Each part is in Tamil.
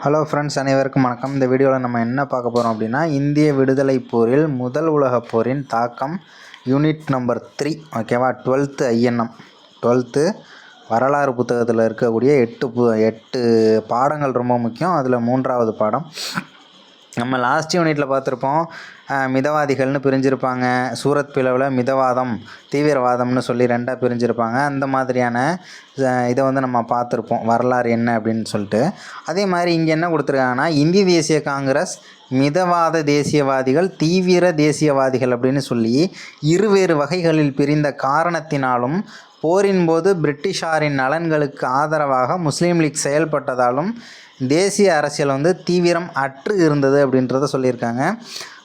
ஹலோ ஃப்ரெண்ட்ஸ், அனைவருக்கும் வணக்கம். இந்த வீடியோவில் நம்ம என்ன பார்க்க போகிறோம் அப்படின்னா, இந்திய விடுதலை போரில் முதல் உலகப் போரின் தாக்கம், யூனிட் நம்பர் 3, ஓகேவா? 12th INM 12th வரலாறு புத்தகத்தில் இருக்கக்கூடிய 8 பாடங்கள் ரொம்ப முக்கியம். அதில் 3வது பாடம் நம்ம லாஸ்ட் யூனிட்டில் பார்த்துருப்போம். மிதவாதிகள்னு பிரிஞ்சிருப்பாங்க. சூரத் பிளவில் மிதவாதம், தீவிரவாதம்னு சொல்லி 2ஆக பிரிஞ்சிருப்பாங்க. அந்த மாதிரியான இதை நம்ம பார்த்துருப்போம், வரலாறு என்ன அப்படின்னு சொல்லிட்டு. அதே மாதிரி இங்கே என்ன கொடுத்துருக்காங்கன்னா, இந்திய தேசிய காங்கிரஸ், மிதவாத தேசியவாதிகள், தீவிர தேசியவாதிகள் அப்படின்னு சொல்லி இருவேறு வகைகளில் பிரிந்த காரணத்தினாலும், போரின் போது பிரிட்டிஷாரின் நலன்களுக்கு ஆதரவாக முஸ்லீம் லீக் செயல்பட்டதாலும் தேசிய அரசியல் தீவிரம் அற்று இருந்தது அப்படின்றத சொல்லியிருக்காங்க.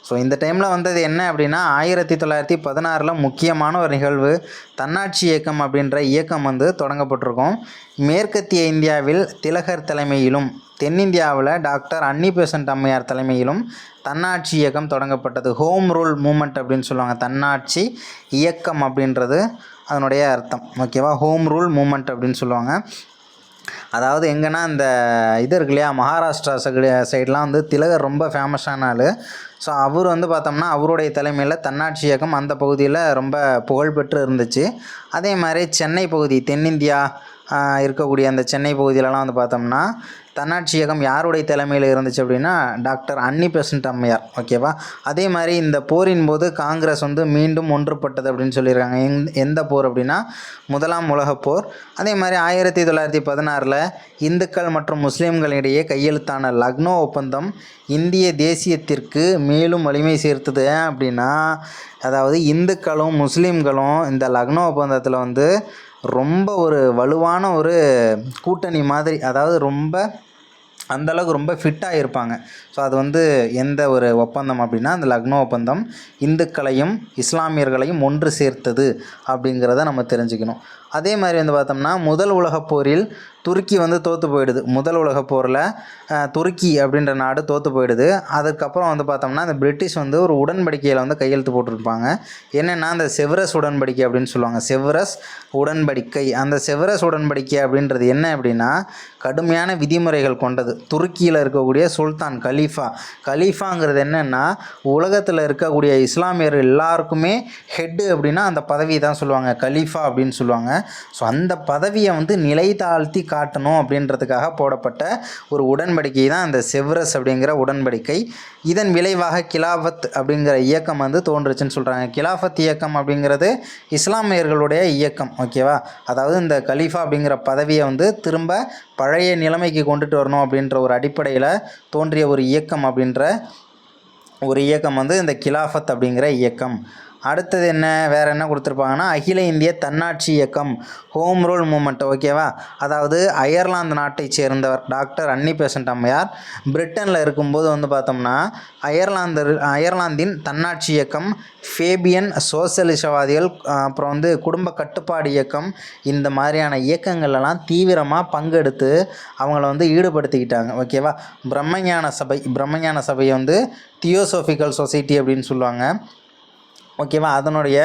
ஸோ இந்த டைமில் வந்தது என்ன அப்படின்னா, 1916 முக்கியமான ஒரு நிகழ்வு, தன்னாட்சி இயக்கம் அப்படின்ற இயக்கம் தொடங்கப்பட்டிருக்கும். மேற்கத்திய இந்தியாவில் திலகர் தலைமையிலும், தென்னிந்தியாவில் டாக்டர் அன்னி பெசன்ட் அம்மையார் தலைமையிலும் தன்னாட்சி இயக்கம் தொடங்கப்பட்டது. ஹோம் ரூல் மூமெண்ட் அப்படின்னு சொல்லுவாங்க. தன்னாட்சி இயக்கம் அப்படின்றது அதனுடைய அர்த்தம், ஓகேவா? ஹோம் ரூல் மூமெண்ட் அப்படின்னு சொல்லுவாங்க. அதாவது எங்கன்னா, இந்த இது இருக்கு இல்லையா, மகாராஷ்டிரா சைட்லாம் திலகர் ரொம்ப ஃபேமஸான ஆள். ஸோ அவர் பார்த்தோம்னா அவருடைய தலைமையில் தன்னாட்சி இயக்கம் அந்த பகுதியில் ரொம்ப புகழ்பெற்று இருந்துச்சு. அதே மாதிரி சென்னை பகுதி, தென்னிந்தியா இருக்கக்கூடிய அந்த சென்னை பகுதியிலலாம் பார்த்தோம்னா தன்னாட்சி இயக்கம் யாருடைய தலைமையில் இருந்துச்சு அப்படின்னா, டாக்டர் அன்னி பெசன்ட் அம்மையார், ஓகேவா? அதே மாதிரி இந்த போரின் போது காங்கிரஸ் மீண்டும் ஒன்றுபட்டது அப்படின்னு சொல்லியிருக்காங்க. எந்த போர் அப்படின்னா, முதலாம் உலகப் போர். அதே மாதிரி 1916 இந்துக்கள் மற்றும் முஸ்லீம்களிடையே கையெழுத்தான லக்னோ ஒப்பந்தம் இந்திய தேசியத்திற்கு மேலும் வலிமை சேர்த்தது. அப்படின்னா, அதாவது இந்துக்களும் முஸ்லீம்களும் இந்த லக்னோ ஒப்பந்தத்தில் ரொம்ப ஒரு வலுவான ஒரு கூட்டணி மாதிரி, அதாவது ரொம்ப அந்தளவுக்கு ரொம்ப ஃபிட்டாக இருப்பாங்க. ஸோ அது எந்த ஒரு ஒப்பந்தம் அப்படின்னா, அந்த லக்னோ ஒப்பந்தம் இந்துக்களையும் இஸ்லாமியர்களையும் ஒன்று சேர்த்தது அப்படிங்கிறத நம்ம தெரிஞ்சுக்கணும். அதே மாதிரி பார்த்தோம்னா, முதல் உலகப் போரில் துருக்கி தோற்று போயிடுது. முதல் உலகப் போரில் துருக்கி அப்படின்ற நாடு தோற்று போயிடுது. அதுக்கப்புறம் பார்த்தோம்னா, இந்த பிரிட்டிஷ் ஒரு உடன்படிக்கையில் கையெழுத்து போட்டிருப்பாங்க. என்னென்னா, அந்த செவரஸ் உடன்படிக்கை அப்படின்னு சொல்லுவாங்க. செவரஸ் உடன்படிக்கை. அந்த செவரஸ் உடன்படிக்கை அப்படின்றது என்ன அப்படின்னா, கடுமையான விதிமுறைகள் கொண்டது. துருக்கியில் இருக்கக்கூடிய சுல்தான் கலீஃபாங்கிறது என்னென்னா, உலகத்தில் இருக்கக்கூடிய இஸ்லாமியர்கள் எல்லாருக்குமே ஹெட்டு அப்படின்னா அந்த பதவி தான் சொல்லுவாங்க, கலீஃபா அப்படின்னு சொல்லுவாங்க. ஸோ அந்த பதவியை நிலை தாழ்த்தி காட்டணும் அப்படின்றதுக்காக போடப்பட்ட ஒரு உடன்படிக்கை தான் அந்த செவரஸ் அப்படிங்கிற உடன்படிக்கை. இதன் விளைவாக கிலாஃபத் அப்படிங்கிற இயக்கம் தோன்றுச்சுன்னு சொல்கிறாங்க. கிலாஃபத் இயக்கம் அப்படிங்கிறது இஸ்லாமியர்களுடைய இயக்கம், ஓகேவா? அதாவது இந்த கலீஃபா அப்படிங்கிற பதவியை திரும்ப பழைய நிலைமைக்கு கொண்டுட்டு வரணும் அப்படின்ற ஒரு அடிப்படையில் தோன்றிய ஒரு இயக்கம் அப்படின்ற ஒரு இயக்கம் இந்த கிலாஃபத் அப்படிங்கிற இயக்கம். அடுத்தது என்ன, வேறு என்ன கொடுத்துருப்பாங்கன்னா, அகில இந்திய தன்னாட்சி இயக்கம், ஹோம் ரூல் மூமெண்ட், ஓகேவா? அதாவது அயர்லாந்து நாட்டை சேர்ந்தவர் டாக்டர் அன்னி பெசன்ட் அம்மையார் பிரிட்டனில் இருக்கும்போது பார்த்தோம்னா, அயர்லாந்தின் தன்னாட்சி இயக்கம், ஃபேபியன் சோசலிசவாதிகள், அப்புறம் குடும்ப கட்டுப்பாடு இயக்கம், இந்த மாதிரியான இயக்கங்கள்லாம் தீவிரமாக பங்கெடுத்து அவங்கள ஈடுபடுத்திக்கிட்டாங்க, ஓகேவா? பிரம்மஞான சபையை தியோசோஃபிக்கல் சொசைட்டி அப்படின்னு சொல்லுவாங்க, ஓகேவா? அதனுடைய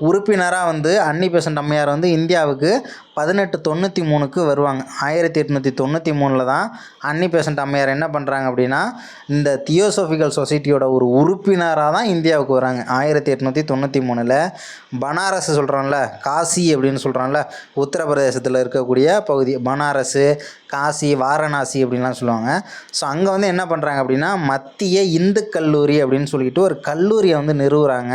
உறுப்பினராக அன்னி பெசன்ட் அம்மையார் இந்தியாவுக்கு 1893 வருவாங்க. 1893 தான் அன்னி பெசன்ட் அம்மையார் என்ன பண்ணுறாங்க அப்படின்னா, இந்த தியோசோஃபிக்கல் சொசைட்டியோட ஒரு உறுப்பினராக தான் இந்தியாவுக்கு வராங்க. 1893 பனாரஸ் சொல்கிறோம்ல, காசி அப்படின்னு சொல்கிறோம்ல, உத்தரப்பிரதேசத்தில் இருக்கக்கூடிய பகுதி பனாரஸ், காசி, வாரணாசி அப்படின்லாம் சொல்லுவாங்க. ஸோ அங்கே என்ன பண்ணுறாங்க அப்படின்னா, மத்திய இந்து கல்லூரி அப்படின்னு சொல்லிட்டு ஒரு கல்லூரியை நிறுவுகிறாங்க.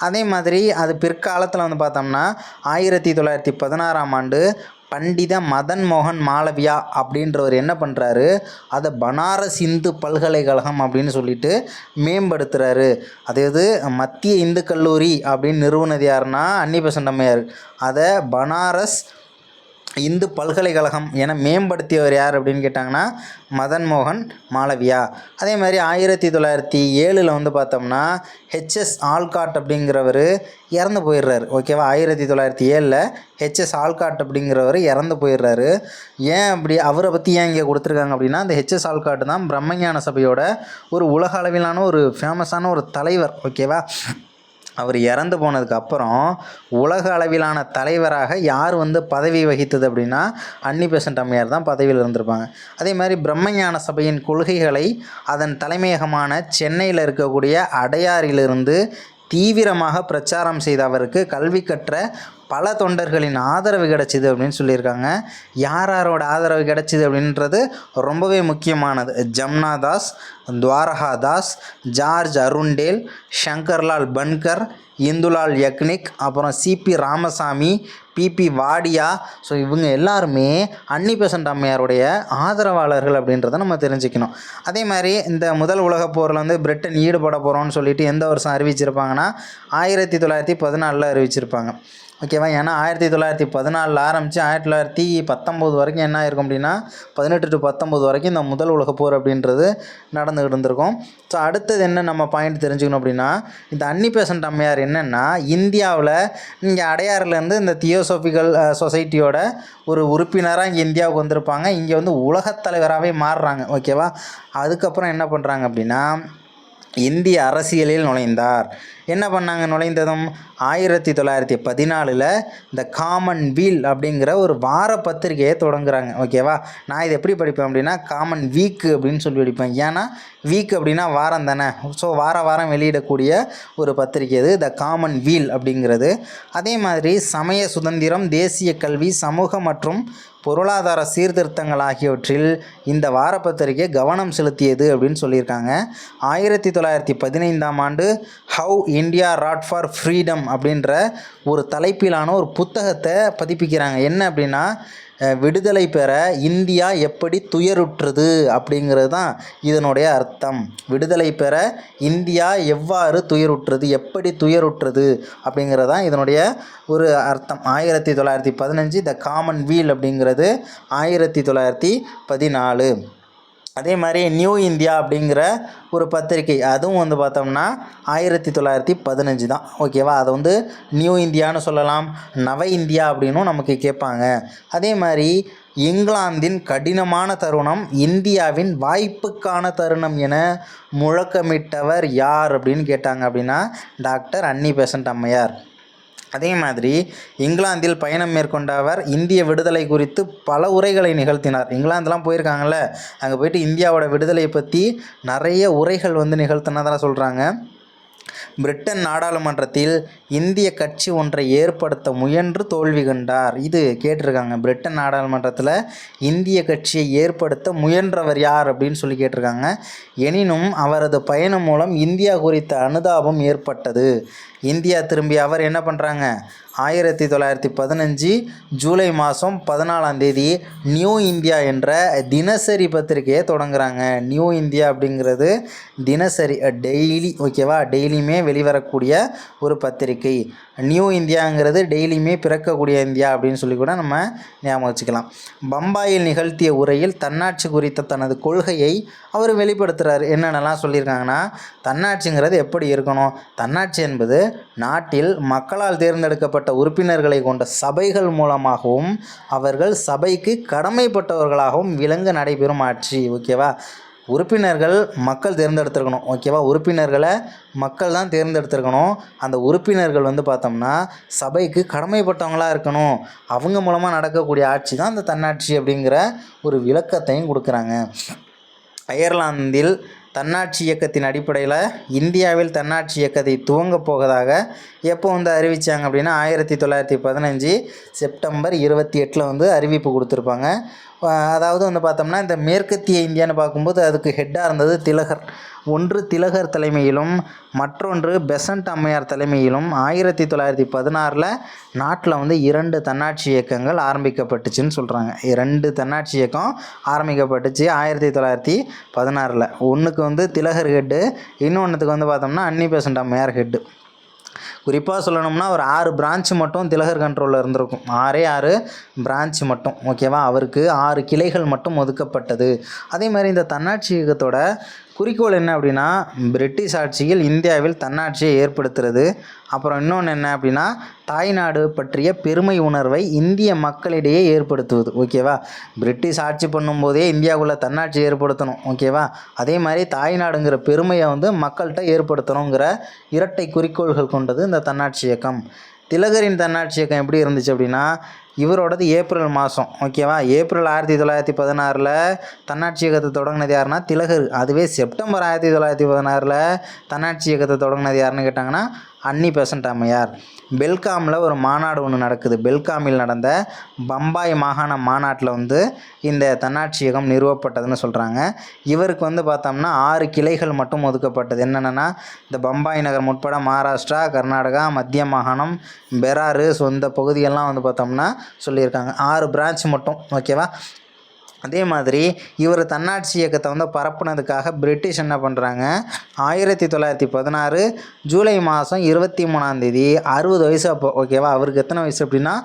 அதே மாதிரி அது பிற்காலத்தில் பார்த்தோம்னா, 1916 ஆண்டு பண்டித மதன் மோகன் மாளவியா அப்படின்றவர் என்ன பண்ணுறாரு, அதை பனாரஸ் இந்து பல்கலைக்கழகம் அப்படின்னு சொல்லிட்டு மேம்படுத்துகிறாரு. அதாவது மத்திய இந்து கல்லூரி அப்படின்னு நிறுவனது யாருன்னா அன்னி பெசன்ட் அம்மையார். அதை பனாரஸ் இந்து பல்கலைக்கழகம் என மேம்படுத்தியவர் யார் அப்படின்னு கேட்டாங்கன்னா, மதன் மோகன் மாளவியா. அதே மாதிரி 1907 பார்த்தோம்னா, ஹெச்எஸ் ஆல்காட் அப்படிங்கிறவர் இறந்து போயிடுறாரு, ஓகேவா? 1907 ஹெச்எஸ் ஆல்காட் அப்படிங்கிறவர் இறந்து போயிடுறாரு. ஏன் அப்படி, அவரை பற்றி ஏன் இங்கே கொடுத்துருக்காங்க அப்படின்னா, அந்த ஹெச்எஸ் ஆல்காட் தான் பிரம்மஞான சபையோட ஒரு உலக அளவிலான ஒரு ஃபேமஸான ஒரு தலைவர், ஓகேவா? அவர் இறந்து போனதுக்கப்புறம் உலக அளவிலான தலைவராக யார் வந்து பதவி வகித்தது அப்படின்னா அன்னி பெசன்ட் அம்மையார் தான் பதவியில் இருந்திருப்பாங்க. அதே மாதிரி பிரம்மஞான சபையின் கொள்கைகளை அதன் தலைமையகமான சென்னையில் இருக்கக்கூடிய அடையாறிலிருந்து தீவிரமாக பிரச்சாரம் செய்த அவருக்கு கல்வி கற்ற பல தொண்டர்களின் ஆதரவு கிடச்சிது அப்படின்னு சொல்லியிருக்காங்க. யாரோட ஆதரவு கிடச்சிது அப்படின்றது ரொம்பவே முக்கியமானது. ஜம்னா தாஸ், துவாரகா தாஸ், ஜார்ஜ் அருண்டேல், சங்கர்லால் பன்கர், இந்துலால் யக்னிக், அப்புறம் CP Ramasamy, BP Wadia. So இவங்க எல்லாருமே அன்னி பெசன்ட் அம்மையாருடைய ஆதரவாளர்கள் அப்படின்றத நம்ம தெரிஞ்சுக்கணும். அதே மாதிரி இந்த முதல் உலகப் போரில் வந்து பிரிட்டன் ஈடுபட போகிறோன்னு சொல்லிட்டு எந்த வருஷம் அறிவிச்சிருப்பாங்கன்னா 1914 அறிவிச்சிருப்பாங்க. ஓகேவா? ஏன்னா 1914 ஆரம்பித்து 1919 வரைக்கும் என்ன ஆயிருக்கும் அப்படின்னா 18 to 19 வரைக்கும் இந்த முதல் உலகப் போர் அப்படின்றது நடந்துகிட்டு இருந்திருக்கும். ஸோ அடுத்தது என்ன நம்ம பாயிண்ட் தெரிஞ்சுக்கணும் அப்படின்னா, இந்த அன்னி பெசன்ட் அம்மையார் என்னென்னா இந்தியாவில் இங்கே அடையாறுலேருந்து இந்த தியோசோஃபிக்கல் சொசைட்டியோட ஒரு உறுப்பினராக இங்கே இந்தியாவுக்கு வந்திருப்பாங்க. இங்கே வந்து உலகத் தலைவராகவே மாறுறாங்க. ஓகேவா? அதுக்கப்புறம் என்ன பண்ணுறாங்க அப்படின்னா இந்திய அரசியலில் நுழைந்தார். என்ன பண்ணாங்க? நுழைந்ததும் 1914 இந்த காமன்வீல் அப்படிங்கிற ஒரு வார பத்திரிகையை தொடங்குறாங்க. ஓகேவா? நான் இதை எப்படி படிப்பேன் அப்படின்னா காமன் வீக்கு அப்படின்னு சொல்லி படிப்பேன். ஏன்னா வீக் அப்படின்னா வாரம் தானே. ஸோ வாரம் வெளியிடக்கூடிய ஒரு பத்திரிகை இது த காமன் வீல் அப்படிங்கிறது. அதே மாதிரி சமய சுதந்திரம், தேசிய கல்வி, சமூக மற்றும் பொருளாதார சீர்திருத்தங்கள் ஆகியவற்றில் இந்த வாரப்பத்திரிகை கவனம் செலுத்தியது அப்படின்னு சொல்லியிருக்காங்க. 1915ஆம் ஆண்டு how India wrought for freedom அப்படின்ற ஒரு தலைப்பிலான ஒரு புத்தகத்தை பதிப்பிக்கிறாங்க. என்ன அப்படின்னா விடுதலை பெற இந்தியா எப்படி துயருற்றது அப்படிங்கிறது தான் இதனுடைய அர்த்தம். விடுதலை பெற இந்தியா எவ்வாறு துயருற்றது, எப்படி துயருற்றது அப்படிங்கிறது தான் இதனுடைய ஒரு அர்த்தம். 1915 த காமன் வீல் அப்படிங்கிறது 1914. அதே மாதிரி நியூ இந்தியா அப்படிங்கிற ஒரு பத்திரிகை, அதுவும் வந்து பார்த்தோம்னா 1915 தான். ஓகேவா? அதை வந்து நியூ இந்தியான்னு சொல்லலாம், நவ இந்தியா அப்படின்னும் நமக்கு கேட்பாங்க. அதே மாதிரி இங்கிலாந்தின் கடினமான தருணம் இந்தியாவின் வாய்ப்புக்கான தருணம் என முழக்கமிட்டவர் யார் அப்படின்னு கேட்டாங்க அப்படின்னா டாக்டர் அன்னி பெசன்ட் அம்மையார். அதே மாதிரி இங்கிலாந்தில் பயணம் மேற்கொண்ட அவர் இந்திய விடுதலை குறித்து பல உரைகளை நிகழ்த்தினார். இங்கிலாந்துலாம் போயிருக்காங்கல்ல, அங்கே போயிட்டு இந்தியாவோட விடுதலையை பற்றி நிறைய உரைகள் வந்து நிகழ்த்தினதாக சொல்கிறாங்க. பிரிட்டன் நாடாளுமன்றத்தில் இந்திய கட்சி ஒன்றை ஏற்படுத்த முயன்று தோல்வி கண்டார். இது கேட்டிருக்காங்க. பிரிட்டன் நாடாளுமன்றத்தில் இந்திய கட்சியை ஏற்படுத்த முயன்றவர் யார் அப்படின்னு சொல்லி கேட்டிருக்காங்க. எனினும் அவரது பயணம் மூலம் இந்தியா குறித்த அனுதாபம் ஏற்பட்டது. இந்தியா திரும்பிய அவர் என்ன பண்ணுறாங்க? 1915 ஜூலை மாதம் 14 நியூ இந்தியா என்ற தினசரி பத்திரிகையை தொடங்குறாங்க. நியூ இந்தியா அப்படிங்கிறது தினசரி, டெய்லி. ஓகேவா? டெய்லியுமே வெளிவரக்கூடிய ஒரு பத்திரிகை. நியூ இந்தியாங்கிறது டெய்லியுமே பிறக்கக்கூடிய இந்தியா அப்படின்னு சொல்லி கூட நம்ம ஞாபகம் வச்சுக்கலாம். பம்பாயில் நிகழ்த்திய உரையில் தன்னாட்சி குறித்த தனது கொள்கையை அவர் வெளிப்படுத்துகிறார். என்னென்னலாம் சொல்லியிருக்காங்கன்னா, தன்னாட்சிங்கிறது எப்படி இருக்கணும், தன்னாட்சி என்பது நாட்டில் மக்களால் தேர்ந்தெடுக்கப்பட்ட உறுப்பினர்களை கொண்ட சபைகள் மூலமாகவும் அவர்கள் சபைக்கு கடமைப்பட்டவர்களாகவும் விளங்க நடைபெறும் ஆட்சி. ஓகேவா? உறுப்பினர்கள் மக்கள் தேர்ந்தெடுத்துருக்கணும். ஓகேவா? உறுப்பினர்களை மக்கள் தான் தேர்ந்தெடுத்துருக்கணும். அந்த உறுப்பினர்கள் வந்து பார்த்தோம்னா சபைக்கு கடமைப்பட்டவங்களாக இருக்கணும். அவங்க மூலமாக நடக்கக்கூடிய ஆட்சி தான் அந்த தன்னாட்சி அப்படிங்கிற ஒரு விளக்கத்தையும் கொடுக்குறாங்க. அயர்லாந்தில் தன்னாட்சி இயக்கத்தின் அடிப்படையில் இந்தியாவில் தன்னாட்சி இயக்கத்தை துவங்கப் போவதாக எப்போ வந்து அறிவித்தாங்க அப்படின்னா 1915 செப்டம்பர் 28 வந்து அறிவிப்பு கொடுத்துருப்பாங்க. அதாவது வந்து பார்த்தோம்னா இந்த மேற்கத்திய இந்தியான்னு பார்க்கும்போது அதுக்கு ஹெட்டாக இருந்தது திலகர். ஒன்று திலகர் தலைமையிலும் மற்றொன்று பெசன்ட் அம்மையார் தலைமையிலும் 1916 நாட்டில் வந்து 2 தன்னாட்சி இயக்கங்கள் ஆரம்பிக்கப்பட்டுச்சுன்னு சொல்கிறாங்க. 2 தன்னாட்சி இயக்கம் ஆரம்பிக்கப்பட்டுச்சு 1916. ஒன்றுக்கு வந்து திலகர் ஹெட்டு, இன்னொன்றுத்துக்கு வந்து பார்த்தோம்னா அன்னி பெசன்ட் அம்மையார் ஹெட்டு. குறிப்பாக சொல்லணும்னா ஒரு 6 பிரான்ச் மட்டும் திலகர் கண்ட்ரோலில் இருந்திருக்கும். 6 பிரான்ச் மட்டும். ஓகேவா? அவருக்கு 6 கிளைகள் மட்டும் ஒதுக்கப்பட்டது. அதே மாதிரி இந்த தன்னாட்சி இயக்கத்தோட குறிக்கோள் என்ன அப்படின்னா பிரிட்டிஷ் ஆட்சியில் இந்தியாவில் தன்னாட்சியை ஏற்படுத்துறது. அப்புறம் இன்னொன்று என்ன அப்படின்னா தாய்நாடு பற்றிய பெருமை உணர்வை இந்திய மக்களிடையே ஏற்படுத்துவது. ஓகேவா, பிரிட்டிஷ் ஆட்சி பண்ணும்போதே இந்தியாவுக்குள்ளே தன்னாட்சி ஏற்படுத்தணும். ஓகேவா, அதே மாதிரி தாய்நாடுங்கிற பெருமையை வந்து மக்கள்கிட்ட ஏற்படுத்தணுங்கிற இரட்டை குறிக்கோள்கள் கொண்டது இந்த தன்னாட்சி இயக்கம். திலகரின் தன்னாட்சி இயக்கம் எப்படி இருந்துச்சு அப்படின்னா இவரோடது ஏப்ரல் மாதம். ஓகேவா, ஏப்ரல் 1916 தன்னாட்சி இயக்கத்தை தொடங்கினது யாருன்னா திலகர். அதுவே செப்டம்பர் 1916 தன்னாட்சி இயக்கத்தை தொடங்கினது யாருன்னு கேட்டாங்கன்னா அன்னி பெசன்ட் அம்மையார். பெல்காமில் ஒரு மாநாடு ஒன்று நடக்குது. பெல்காமில் நடந்த பம்பாய் மாகாண மாநாட்டில் வந்து இந்த தன்னாட்சி இயக்கம் நிறுவப்பட்டதுன்னு சொல்கிறாங்க. இவருக்கு வந்து பார்த்தோம்னா 6 கிளைகள் மட்டும் ஒதுக்கப்பட்டது. என்னென்னா இந்த பம்பாய் நகரம் உட்பட மகாராஷ்டிரா, கர்நாடகா, மத்திய மாகாணம், பெராரு, ஸோ இந்த பகுதியெல்லாம் வந்து பார்த்தோம்னா சொல்லியிருக்காங்க. 6 பிரான்ச் மட்டும். ஓகேவா, அதே மாதிரி இவர் தன்னாட்சி இயக்கத்தை வந்து பரப்புனதுக்காக பிரிட்டிஷ் என்ன பண்ணுறாங்க 1916 ஜூலை மாதம் 23 60 வயசு அப்போ. ஓகேவா, அவருக்கு எத்தனை வயசு அப்படின்னா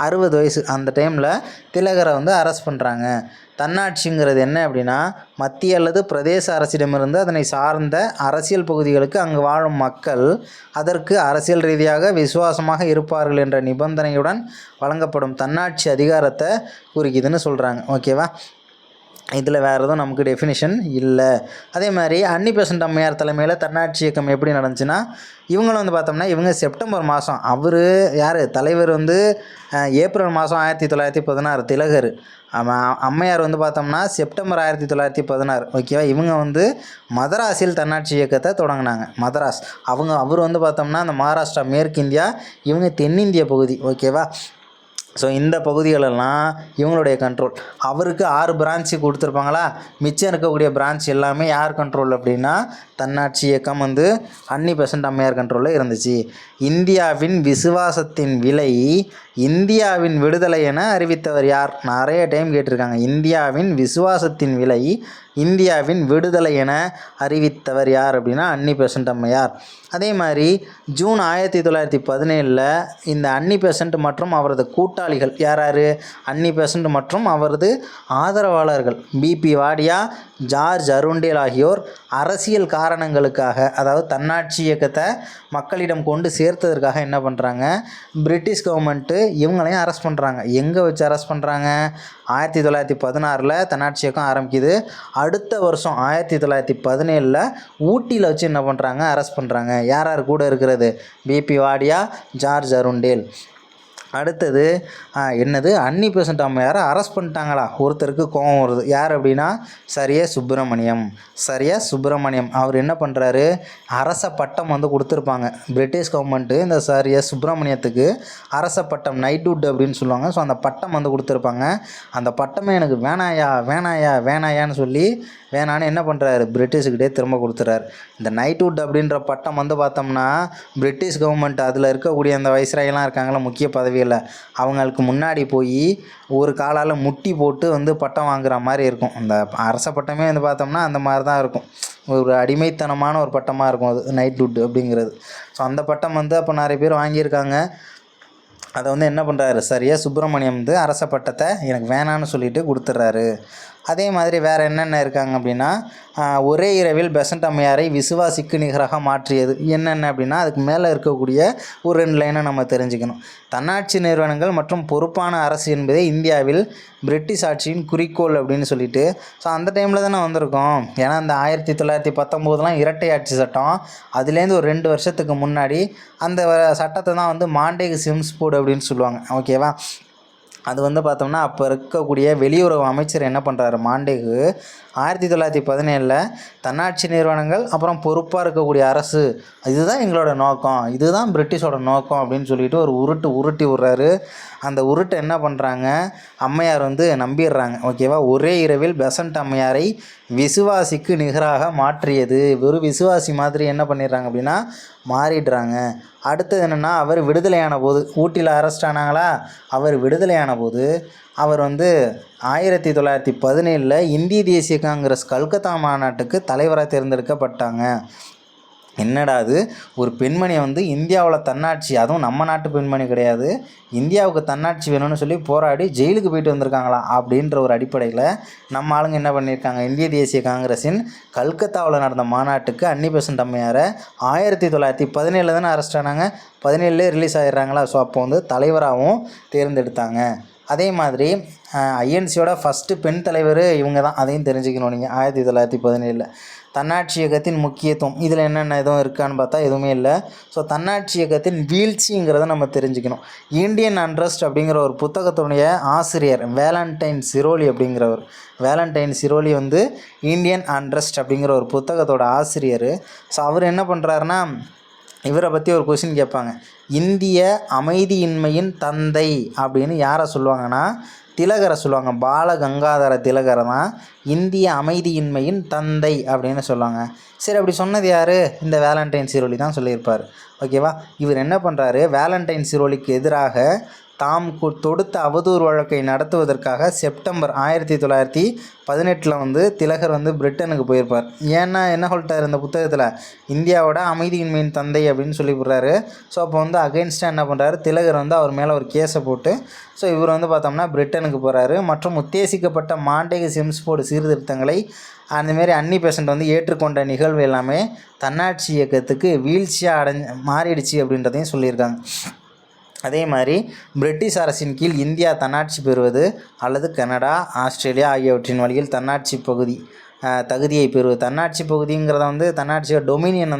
60 வயசு. அந்த டைமில் திலகரை வந்து அரெஸ்ட் பண்ணுறாங்க. தன்னாட்சிங்கிறது என்ன அப்படின்னா மத்திய அல்லது பிரதேச அரசிடமிருந்து அதனை சார்ந்த அரசியல் பகுதிகளுக்கு அங்கு வாழும் மக்கள் அதற்கு அரசியல் ரீதியாக விசுவாசமாக இருப்பார்கள் என்ற நிபந்தனையுடன் வழங்கப்படும் தன்னாட்சி அதிகாரத்தை குறிக்குதுன்னு சொல்கிறாங்க. ஓகேவா, இதில் வேறு எதுவும் நமக்கு டெஃபினிஷன் இல்லை. அதே மாதிரி அன்னி பெசன்ட் அம்மையார் தலைமையில் தன்னாட்சி இயக்கம் எப்படி நடந்துச்சுன்னா இவங்களும் வந்து பார்த்தோம்னா இவங்க செப்டம்பர் மாதம், அவர் யார் தலைவர் வந்து ஏப்ரல் மாதம் 1916 திலகர். அம்மையார் வந்து பார்த்தோம்னா செப்டம்பர் 1916. ஓகேவா, இவங்க வந்து மதராஸில் தன்னாட்சி இயக்கத்தை தொடங்கினாங்க. மதராஸ் அவர் வந்து பார்த்தோம்னா அந்த மகாராஷ்டிரா மேற்கு இந்தியா, இவங்க தென்னிந்திய பகுதி. ஓகேவா, ஸோ இந்த பகுதிகளெல்லாம் இவங்களுடைய கண்ட்ரோல். அவருக்கு 6 பிரான்ச்சு கொடுத்துருப்பாங்களா, மிச்சம் இருக்கக்கூடிய பிரான்ச் எல்லாமே யார் கண்ட்ரோல் அப்படின்னா தன்னாட்சி இயக்கம் வந்து அன்னி பெசன்ட் அம்மையார் கண்ட்ரோலில் இருந்துச்சு. இந்தியாவின் விசுவாசத்தின் விலை இந்தியாவின் விடுதலை என அறிவித்தவர் யார்? நிறைய டைம் கேட்டிருக்காங்க. இந்தியாவின் விசுவாசத்தின் விலை இந்தியாவின் விடுதலை என அறிவித்தவர் யார் அப்படின்னா அன்னி பெசன்ட் அம்மையார். அதே மாதிரி ஜூன் 1917 இந்த அன்னி பெசன்ட் மற்றும் அவரது கூட்டாளிகள் யார் அன்னி பெசன்ட் மற்றும் அவரது ஆதரவாளர்கள் பிபி வாடியா, ஜார்ஜ் அருண்டேல் ஆகியோர் அரசியல் காரணங்களுக்காக, அதாவது தன்னாட்சி இயக்கத்தை மக்களிடம் கொண்டு சேர்த்ததற்காக என்ன பண்ணுறாங்க பிரிட்டிஷ் கவர்மெண்ட்டு இவங்களையும் அரெஸ்ட் பண்ணுறாங்க. எங்கே வச்சு அரெஸ்ட் பண்ணுறாங்க 1916 தன்னாட்சி இயக்கம் ஆரம்பிக்குது. அடுத்த வருஷம் 1917 ஊட்டியில் வச்சு என்ன பண்ணுறாங்க அரெஸ்ட் பண்ணுறாங்க. யார் யார் கூட இருக்கிறது பிபி வாடியா, ஜார்ஜ் அருண்டேல். அடுத்தது என்னது அன்னி பெசன்ட் அம்மையாரை அரெஸ்ட் பண்ணிட்டாங்களா, ஒருத்தருக்கு கோபம் வருது. யார் அப்படின்னா சரியா சுப்பிரமணியம். அவர் என்ன பண்ணுறாரு அரச பட்டம் வந்து கொடுத்துருப்பாங்க பிரிட்டிஷ் கவர்மெண்ட்டு. இந்த சுப்பிரமணியத்துக்கு அரச பட்டம் நைட்வுட் அப்படின்னு சொல்லுவாங்க. ஸோ அந்த பட்டம் வந்து கொடுத்துருப்பாங்க. அந்த பட்டமே எனக்கு வேணாயான்னு சொல்லி வேணான்னு என்ன பண்ணுறாரு பிரிட்டிஷுக்கிட்டே திரும்ப கொடுத்துறாரு. இந்த நைட்வுட் அப்படின்ற பட்டம் வந்து பார்த்தோம்னா பிரிட்டிஷ் கவர்மெண்ட் அதில் இருக்கக்கூடிய அந்த வைஸ்ராயெல்லாம் இருக்காங்களா முக்கிய பதவியில், அவங்களுக்கு முன்னாடி போய் ஒரு காலால் முட்டி போட்டு வந்து பட்டம் வாங்குற மாதிரி இருக்கும். அந்த அரச பட்டமே வந்து பார்த்தோம்னா அந்த மாதிரி தான் இருக்கும். ஒரு அடிமைத்தனமான ஒரு பட்டமாக இருக்கும் அது நைட்வுட் அப்படிங்கிறது. ஸோ அந்த பட்டம் வந்து அப்போ நிறைய பேர் வாங்கியிருக்காங்க. அதை வந்து என்ன பண்ணுறாரு சுப்பிரமணியம் வந்து அரச பட்டத்தை எனக்கு வேணான்னு சொல்லிட்டு கொடுத்துட்றாரு. அதே மாதிரி வேறு என்னென்ன இருக்காங்க அப்படின்னா ஒரே இரவில் பெசன்ட் அம்மையாரை விசுவாசிக்கு நிகராக மாற்றியது என்னென்ன அப்படின்னா அதுக்கு மேலே இருக்கக்கூடிய ஒரு 2 லைனை நம்ம தெரிஞ்சுக்கணும். தன்னாட்சி நிறுவனங்கள் மற்றும் பொறுப்பான அரசு என்பதே இந்தியாவில் பிரிட்டிஷ் ஆட்சியின் குறிக்கோள் அப்படின்னு சொல்லிட்டு. ஸோ அந்த டைமில் தானே வந்திருக்கோம். ஏன்னா அந்த 1919 இரட்டை ஆட்சி சட்டம், அதுலேருந்து ஒரு 2 வருஷத்துக்கு முன்னாடி அந்த சட்டத்தை தான் வந்து மாண்டேகு சிம்ஸ்போர்டு அப்படின்னு சொல்லுவாங்க. ஓகேவா, அது வந்து பார்த்தோம்னா அப்போ இருக்கக்கூடிய வெளியுறவு அமைச்சர் என்ன பண்ணுறாரு மாண்டேகு 1917 தன்னாட்சி நிறுவனங்கள் அப்புறம் பொறுப்பாக இருக்கக்கூடிய அரசு இதுதான் எங்களோட நோக்கம், இதுதான் பிரிட்டிஷோட நோக்கம் அப்படின்னு சொல்லிட்டு ஒரு உருட்டி விட்றாரு. அந்த உருட்டை என்ன பண்ணுறாங்க அம்மையார் வந்து நம்பிடுறாங்க. ஓகேவா, ஒரே இரவில் பெசன்ட் அம்மையாரை விசுவாசிக்கு நிகராக மாற்றியது. வெறும் விசுவாசி மாதிரி என்ன பண்ணிடுறாங்க அப்படின்னா மாறிடுறாங்க. அடுத்தது என்னென்னா அவர் விடுதலையான போது ஊட்டியில் அரெஸ்ட் ஆனாங்களா, அவர் விடுதலையான போது அவர் வந்து 1917 இந்திய தேசிய காங்கிரஸ் கல்கத்தா மாநாட்டுக்கு தலைவராக தேர்ந்தெடுக்கப்பட்டாங்க. என்னடா அது, ஒரு பெண்மணியை வந்து இந்தியாவில் தன்னாட்சி, அதுவும் நம்ம நாட்டு பெண்மணி கிடையாது, இந்தியாவுக்கு தன்னாட்சி வேணும்னு சொல்லி போராடி ஜெயிலுக்கு போயிட்டு வந்திருக்காங்களா அப்படின்ற ஒரு அடிப்படையில் நம்ம ஆளுங்க என்ன பண்ணியிருக்காங்க, இந்திய தேசிய காங்கிரஸின் கல்கத்தாவில் நடந்த மாநாட்டுக்கு அன்னி பெசன்ட் அம்மையாரை 1917 தானே அரெஸ்ட் ஆனாங்க, 17 ரிலீஸ் ஆகிடுறாங்களா. ஸோ அப்போ வந்து தலைவராகவும் தேர்ந்தெடுத்தாங்க. அதே மாதிரி ஐஎன்சியோட ஃபஸ்ட்டு பெண் தலைவர் இவங்க தான், அதையும் தெரிஞ்சுக்கணும் நீங்கள். 1917 தன்னாட்சி இயக்கத்தின் முக்கியத்துவம் இதில் என்னென்ன எதுவும் இருக்கான்னு பார்த்தா எதுவுமே இல்லை. ஸோ தன்னாட்சி இயக்கத்தின் வீழ்ச்சிங்கிறத நம்ம தெரிஞ்சுக்கணும். இந்தியன் அண்ட்ரஸ்ட் அப்படிங்கிற ஒரு புத்தகத்துடைய ஆசிரியர் வேலண்டைன் சிரோலி அப்படிங்கிறவர். வேலண்டைன் சிரோலி வந்து இந்தியன் அண்ட்ரஸ்ட் அப்படிங்கிற ஒரு புத்தகத்தோட ஆசிரியர். ஸோ அவர் என்ன பண்ணுறாருன்னா, இவரை பற்றி ஒரு கொஷின் கேட்பாங்க. இந்திய அமைதியின்மையின் தந்தை அப்படின்னு யாரை சொல்லுவாங்கன்னா, திலகரை சொல்லுவாங்க. பால கங்காதர திலகரை தான் இந்திய அமைதியின்மையின் தந்தை அப்படின்னு சொல்லுவாங்க. சரி, அப்படி சொன்னது யார்? இந்த வேலண்டைன் சிரோலி தான் சொல்லியிருப்பார். ஓகேவா. இவர் என்ன பண்ணுறாரு, வேலண்டைன் சிரோலிக்கு எதிராக தாம் தொடுத்த அவதூறு வழக்கை நடத்துவதற்காக செப்டம்பர் 1918 வந்து திலகர் வந்து பிரிட்டனுக்கு போயிருப்பார். ஏன்னா என்ன சொல்லிட்டார் இந்த புத்தகத்தில், இந்தியாவோட அமைதியின்மையின் தந்தை அப்படின்னு சொல்லி போடுறாரு. ஸோ அப்போ வந்து அகெயின்ஸ்டாக என்ன பண்ணுறாரு, திலகர் வந்து அவர் மேலே ஒரு கேஸை போட்டு, ஸோ இவர் வந்து பார்த்தோம்னா பிரிட்டனுக்கு போகிறாரு. மற்றும் உத்தேசிக்கப்பட்ட மாண்டேக செம்ஸ்போர்டு சீர்திருத்தங்களை அந்தமாரி அன்னி பெசன்ட் வந்து ஏற்றுக்கொண்ட நிகழ்வு எல்லாமே தன்னாட்சி இயக்கத்துக்கு வீழ்ச்சியாக மாறிடுச்சு அப்படின்றதையும் சொல்லியிருக்காங்க. அதே மாதிரி பிரிட்டிஷ் அரசின் கீழ் இந்தியா தன்னாட்சி பெறுவது அல்லது கனடா, ஆஸ்திரேலியா ஆகியவற்றின் வழியில் தன்னாட்சி தகுதியை பெறுவது. தன்னாட்சி பகுதிங்கிறத வந்து தன்னாட்சியை டொமினியன்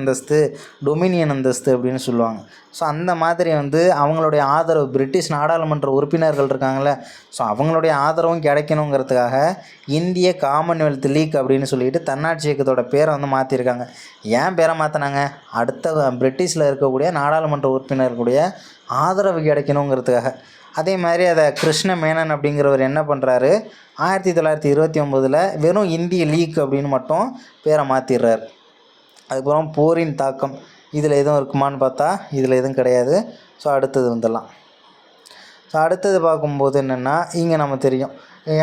அந்தஸ்து அப்படின்னு சொல்லுவாங்க. ஸோ அந்த மாதிரி வந்து அவங்களுடைய ஆதரவு, பிரிட்டிஷ் நாடாளுமன்ற உறுப்பினர்கள் இருக்காங்கள, ஸோ அவங்களுடைய ஆதரவும் கிடைக்கணுங்கிறதுக்காக இந்திய காமன்வெல்த் லீக் அப்படின்னு சொல்லிட்டு தன்னாட்சி இயக்கத்தோட பேரை வந்து மாற்றிருக்காங்க. ஏன் பேரை மாற்றினாங்க, அடுத்த பிரிட்டிஷில் இருக்கக்கூடிய நாடாளுமன்ற உறுப்பினர்களுடைய ஆதரவு கிடைக்கணுங்கிறதுக்காக. அதே மாதிரி அதை கிருஷ்ண மேனன் அப்படிங்கிறவர் என்ன பண்ணுறாரு, 1929 வெறும் இந்திய லீக் அப்படின்னு மட்டும் பேரை மாற்றிடுறார். அதுக்கப்புறம் போரின் தாக்கம் இதில் எதுவும் இருக்குமான்னு பார்த்தா இதில் எதுவும் கிடையாது. ஸோ அடுத்தது வந்துடலாம். ஸோ அடுத்தது பார்க்கும்போது என்னென்னா, இங்கே நம்ம தெரியும்,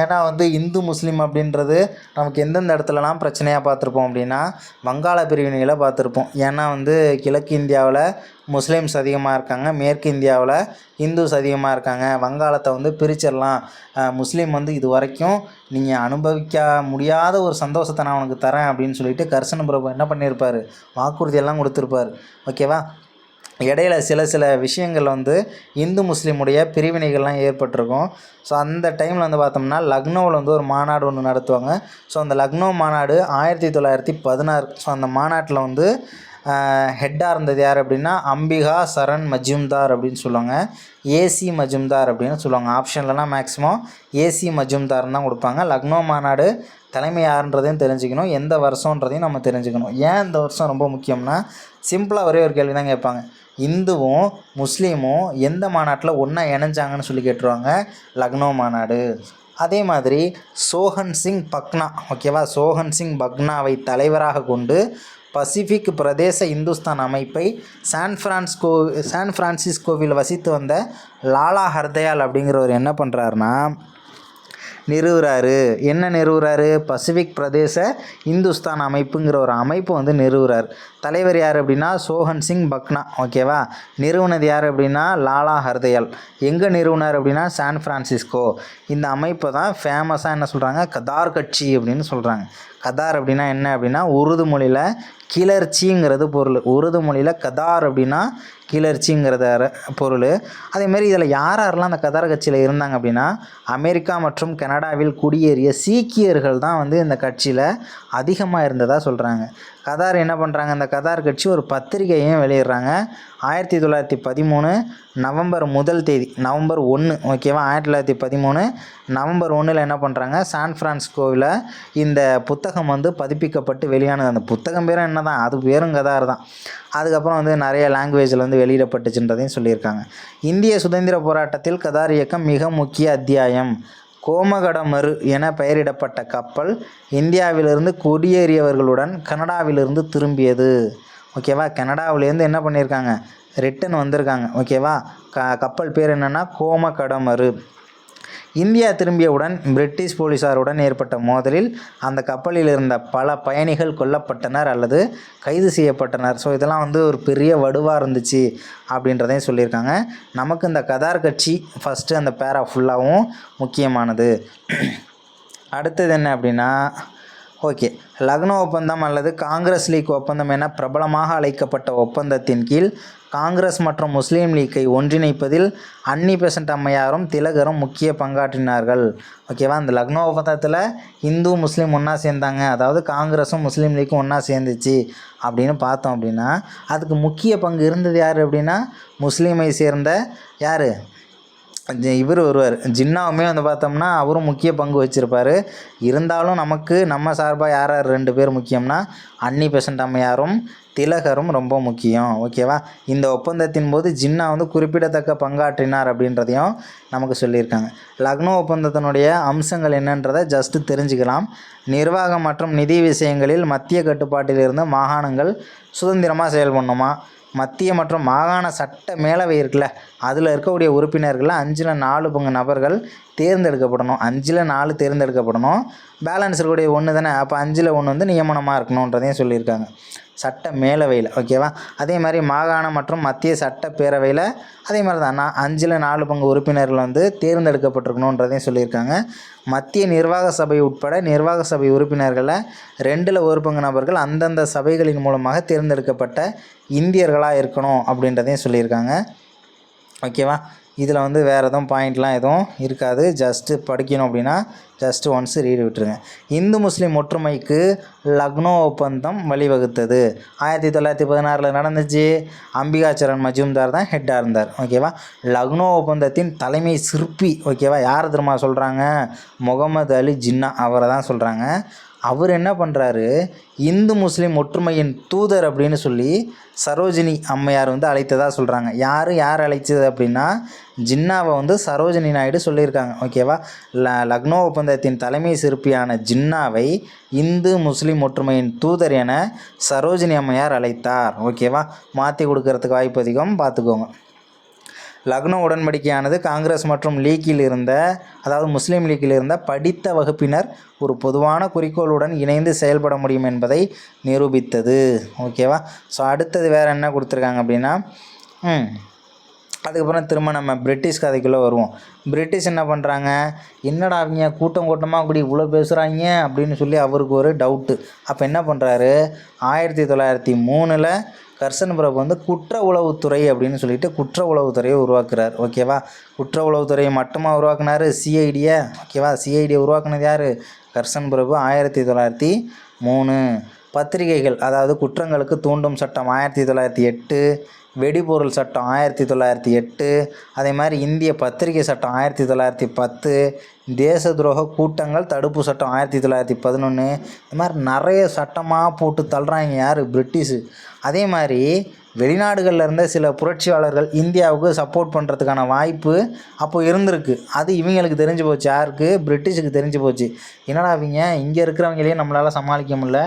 ஏன்னா வந்து இந்து முஸ்லீம் அப்படின்றது நமக்கு எந்தெந்த இடத்துலலாம் பிரச்சனையாக பார்த்துருப்போம் அப்படின்னா, வங்காள பிரிவினைகளை பார்த்துருப்போம். ஏன்னா வந்து கிழக்கு இந்தியாவில் முஸ்லீம்ஸ் அதிகமாக இருக்காங்க, மேற்கு இந்தியாவில் இந்துஸ் அதிகமாக இருக்காங்க. வங்காளத்தை வந்து பிரிச்சிடலாம், முஸ்லீம் வந்து இது வரைக்கும் நீங்கள் அனுபவிக்க முடியாத ஒரு சந்தோஷத்தை நான் உனக்கு தரேன் அப்படின்னு சொல்லிட்டு கர்சன் பிரபு என்ன பண்ணியிருப்பார், வாக்குறுதியெல்லாம் கொடுத்துருப்பார். ஓகேவா. இடையில சில விஷயங்கள் வந்து இந்து முஸ்லீமுடைய பிரிவினைகள்லாம் ஏற்பட்டிருக்கும். ஸோ அந்த டைமில் வந்து பார்த்தோம்னா லக்னோவில் வந்து ஒரு மாநாடு ஒன்று நடத்துவாங்க. ஸோ அந்த லக்னோ மாநாடு 1916. ஸோ அந்த மாநாட்டில் வந்து ஹெட்டாக இருந்தது யார் அப்படின்னா, அம்பிகா சரண் மஜும்தார் அப்படின்னு சொல்லுவாங்க, ஏசி மஜும்தார் அப்படின்னு சொல்லுவாங்க. ஆப்ஷன்லலாம் மேக்ஸிமம் ஏசி மஜும்தார்னு தான் கொடுப்பாங்க. லக்னோ மாநாடு தலைமை யாருன்றதையும் தெரிஞ்சுக்கணும், எந்த வருஷன்றதையும் நம்ம தெரிஞ்சுக்கணும். ஏன் இந்த வருஷம் ரொம்ப முக்கியம்னா, சிம்பிளாக ஒரே ஒரு கேள்வி தான் கேட்பாங்க, இந்துவும் முஸ்லீமும் எந்த மாநாட்டில் ஒன்றா இணைஞ்சாங்கன்னு சொல்லி கேட்டுருவாங்க, லக்னோ மாநாடு. அதே மாதிரி சோஹன் சிங் பக்னா, ஓகேவா, சோஹன் சிங் பக்னாவை தலைவராக கொண்டு பசிபிக் பிரதேச இந்துஸ்தான் அமைப்பை சான் பிரான்சிஸ்கோவில் வசித்து வந்த லாலா ஹர்தயால் அப்படிங்கிறவர் என்ன பண்ணுறாருனா நிறுவுறாரு. என்ன நிறுவுறாரு, பசிபிக் பிரதேச இந்துஸ்தான் அமைப்புங்கிற ஒரு அமைப்பு வந்து நிறுவுறார். தலைவர் யார் அப்படின்னா சோஹன் சிங் பக்னா. ஓகேவா. நிறுவனது யார் அப்படின்னா லாலா ஹர்தயால். எங்கே நிறுவனர் அப்படின்னா சான் பிரான்சிஸ்கோ. இந்த அமைப்பை தான் ஃபேமஸாக என்ன சொல்கிறாங்க, கதார் கட்சி அப்படின்னு சொல்கிறாங்க. கதார் அப்படின்னா என்ன அப்படின்னா உருது மொழியில் கிளர்ச்சிங்கிறது பொருள். உருது மொழியில் கதார் அப்படின்னா கிளர்ச்சிங்கிறத பொருள். அதேமாரி இதில் யாரெல்லாம் அந்த கதார் கட்சியில் இருந்தாங்க அப்படின்னா, அமெரிக்கா மற்றும் கனடாவில் குடியேறிய சீக்கியர்கள் தான் வந்து இந்த கட்சியில் அதிகமாக இருந்ததாக சொல்கிறாங்க. கதார் என்ன பண்ணுறாங்க, அந்த கதார் கட்சி ஒரு பத்திரிகையும் வெளியிடுறாங்க. 1913 நவம்பர் 1 நவம்பர் 1, ஓகேவா, 1913 நவம்பர் 1 என்ன பண்ணுறாங்க, சான் பிரான்சிஸ்கோவில் இந்த புத்தகம் வந்து பதிப்பிக்கப்பட்டு வெளியானது. அந்த புத்தகம் பேரும் என்ன தான், அது பேரும் கதார் தான். அதுக்கப்புறம் வந்து நிறைய லாங்குவேஜில் வந்து வெளியிடப்பட்டுச்சுன்றதையும் சொல்லியிருக்காங்க. இந்திய சுதந்திர போராட்டத்தில் கதார் இயக்கம் மிக முக்கிய அத்தியாயம். கோமகடமரு என பெயரிடப்பட்ட கப்பல் இந்தியாவிலிருந்து குடியேறியவர்களுடன் கனடாவிலிருந்து திரும்பியது. ஓகேவா. கனடாவிலேருந்து என்ன பண்ணியிருக்காங்க, ரிட்டன் வந்திருக்காங்க. ஓகேவா. கப்பல் பேர் என்னென்னா கோமகடமரு. இந்தியா திரும்பியவுடன் பிரிட்டிஷ் போலீஸாருடன் ஏற்பட்ட மோதலில் அந்த கப்பலில் இருந்த பல பயணிகள் கொல்லப்பட்டனர் அல்லது கைது செய்யப்பட்டனர். ஸோ இதெல்லாம் வந்து ஒரு பெரிய வடுவாக இருந்துச்சு அப்படின்றதையும் சொல்லியிருக்காங்க. நமக்கு இந்த கதார் கட்சி ஃபஸ்ட்டு அந்த பேரா ஃபுல்லாகவும் முக்கியமானது. அடுத்தது என்ன அப்படின்னா, ஓகே, லக்னோ ஒப்பந்தம் அல்லது காங்கிரஸ் லீக் ஒப்பந்தம் என பிரபலமாக அழைக்கப்பட்ட ஒப்பந்தத்தின் கீழ் காங்கிரஸ் மற்றும் முஸ்லீம் லீக்கை ஒன்றிணைப்பதில் அன்னி பெசன்ட் அம்மையாரும் திலகரும் முக்கிய பங்காற்றினார்கள். ஓகேவா, அந்த லக்னோ ஒப்பந்தத்தில் இந்து முஸ்லீம் ஒன்றா சேர்ந்தாங்க, அதாவது காங்கிரஸும் முஸ்லீம் லீக்கும் ஒன்றா சேர்ந்துச்சு அப்படின்னு பார்த்தோம் அப்படின்னா, அதுக்கு முக்கிய பங்கு இருந்தது யார் அப்படின்னா, முஸ்லீமை சேர்ந்த யார், இவர் ஒருவர் ஜின்னாவுமே வந்து பார்த்தோம்னா அவரும் முக்கிய பங்கு வச்சுருப்பார். இருந்தாலும் நமக்கு நம்ம சார்பாக யார் 2 பேர் முக்கியம்னா, அன்னி பெசன்ட் அம்மையாரும் திலகரும் ரொம்ப முக்கியம். ஓகேவா, இந்த ஒப்பந்தத்தின் போது ஜின்னா வந்து குறிப்பிடத்தக்க பங்காற்றினார் அப்படின்றதையும் நமக்கு சொல்லியிருக்காங்க. லக்னோ ஒப்பந்தத்தினுடைய அம்சங்கள் என்னன்றதை ஜஸ்ட்டு தெரிஞ்சுக்கலாம். நிர்வாகம் மற்றும் நிதி விஷயங்களில் மத்திய கட்டுப்பாட்டில் இருந்து மாகாணங்கள் சுதந்திரமாக செயல்படணுமா. மத்திய மற்றும் மாகாண சட்ட மேலவை இருக்குல்ல, அதில் இருக்கக்கூடிய உறுப்பினர்களில் 5ல் 4 பங்கு நபர்கள் தேர்ந்தெடுக்கப்படணும். 5ல் 4 தேர்ந்தெடுக்கப்படணும். பேலன்ஸ் இருக்கக்கூடிய 1 தானே, அப்போ 5ல் 1 வந்து நியமனமாக இருக்கணுன்றதையும் சொல்லியிருக்காங்க சட்ட மேலவையில். ஓகேவா, அதே மாதிரி மாகாண மற்றும் மத்திய சட்ட பேரவையில் அதே மாதிரி தான் 5ல் 4 பங்கு உறுப்பினர்கள் வந்து தேர்ந்தெடுக்கப்பட்டிருக்கணுன்றதையும் சொல்லியிருக்காங்க. மத்திய நிர்வாக சபை உட்பட நிர்வாக சபை உறுப்பினர்களில் 2ல் 1 பங்கு நபர்கள் அந்தந்த சபைகளின் மூலமாக தேர்ந்தெடுக்கப்பட்ட இந்தியர்களாக இருக்கணும் அப்படின்றதையும் சொல்லியிருக்காங்க. ஓகேவா, இதில் வந்து வேறு எதுவும் பாயிண்ட்லாம் எதுவும் இருக்காது. ஜஸ்ட்டு படிக்கணும் அப்படின்னா ஜஸ்ட்டு ஒன்ஸ் ரீடு விட்டுருங்க. இந்து முஸ்லீம் ஒற்றுமைக்கு லக்னோ ஒப்பந்தம் வழிவகுத்தது. 1916 நடந்துச்சு. அம்பிகாச்சரண் மஜும்தார் தான் ஹெட்டாக இருந்தார். ஓகேவா, லக்னோ ஒப்பந்தத்தின் தலைமை சிற்பி ஓகேவா யார் தெரியுமா சொல்கிறாங்க, முகமது அலி ஜின்னா அவரை தான் சொல்கிறாங்க. அவர் என்ன பண்ணுறாரு, இந்து முஸ்லீம் ஒற்றுமையின் தூதர் அப்படின்னு சொல்லி சரோஜினி அம்மையார் வந்து அழைத்ததாக சொல்கிறாங்க. யார் அழைச்சது அப்படின்னா, ஜின்னாவை வந்து சரோஜினி நாயுடு சொல்லியிருக்காங்க. ஓகேவா, லக்னோ ஒப்பந்தத்தின் தலைமை சிற்பியான ஜின்னாவை இந்து முஸ்லீம் ஒற்றுமையின் தூதர் என சரோஜினி அம்மையார் அழைத்தார். ஓகேவா, மாற்றி கொடுக்கறதுக்கு வாய்ப்பு அதிகம், பார்த்துக்கோங்க. லக்னோ உடன்படிக்கையானது காங்கிரஸ் மற்றும் லீக்கில் இருந்த, அதாவது முஸ்லீம் லீக்கில் இருந்த படித்த வகுப்பினர் ஒரு பொதுவான குறிக்கோளுடன் இணைந்து செயல்பட முடியும் என்பதை நிரூபித்தது. ஓகேவா, ஸோ அடுத்தது வேறு என்ன கொடுத்துருக்காங்க அப்படின்னா, அதுக்கப்புறம் திரும்ப நம்ம பிரிட்டிஷ் கதைக்குள்ளே வருவோம். பிரிட்டிஷ் என்ன பண்ணுறாங்க, என்னடா அவங்க கூட்டமாக அப்படி இவ்வளோ பேசுகிறாங்க அப்படின்னு சொல்லி அவருக்கு ஒரு டவுட்டு. அப்போ என்ன பண்ணுறாரு, 1903 கர்சன் பிரபு வந்து குற்ற உளவுத்துறை அப்படின்னு சொல்லிட்டு குற்ற உளவுத்துறையை உருவாக்குறார். ஓகேவா, குற்ற உளவுத்துறையை மட்டுமா உருவாக்குனார், சிஐடியை. ஓகேவா, சிஐடியை உருவாக்குனது யார், கர்சன் பிரபு 1903. பத்திரிகைகள், அதாவது குற்றங்களுக்கு தூண்டும் சட்டம் 1908, வெடிபொருள் சட்டம் 1908, அதே மாதிரி இந்திய பத்திரிகை சட்டம் 1910, தேச துரோக கூட்டங்கள் தடுப்பு சட்டம் 1911. இது மாதிரி நிறைய சட்டமாக போட்டு தள்ளுறாங்க யார், பிரிட்டிஷு. அதே மாதிரி வெளிநாடுகளில் இருந்த சில புரட்சியாளர்கள் இந்தியாவுக்கு சப்போர்ட் பண்ணுறதுக்கான வாய்ப்பு அப்போது இருந்திருக்கு. அது இவங்களுக்கு தெரிஞ்சு போச்சு, யாருக்கு, பிரிட்டிஷுக்கு தெரிஞ்சு போச்சு. என்னடா இவங்க இங்கே இருக்கிறவங்களையே நம்மளால் சமாளிக்க முடியல,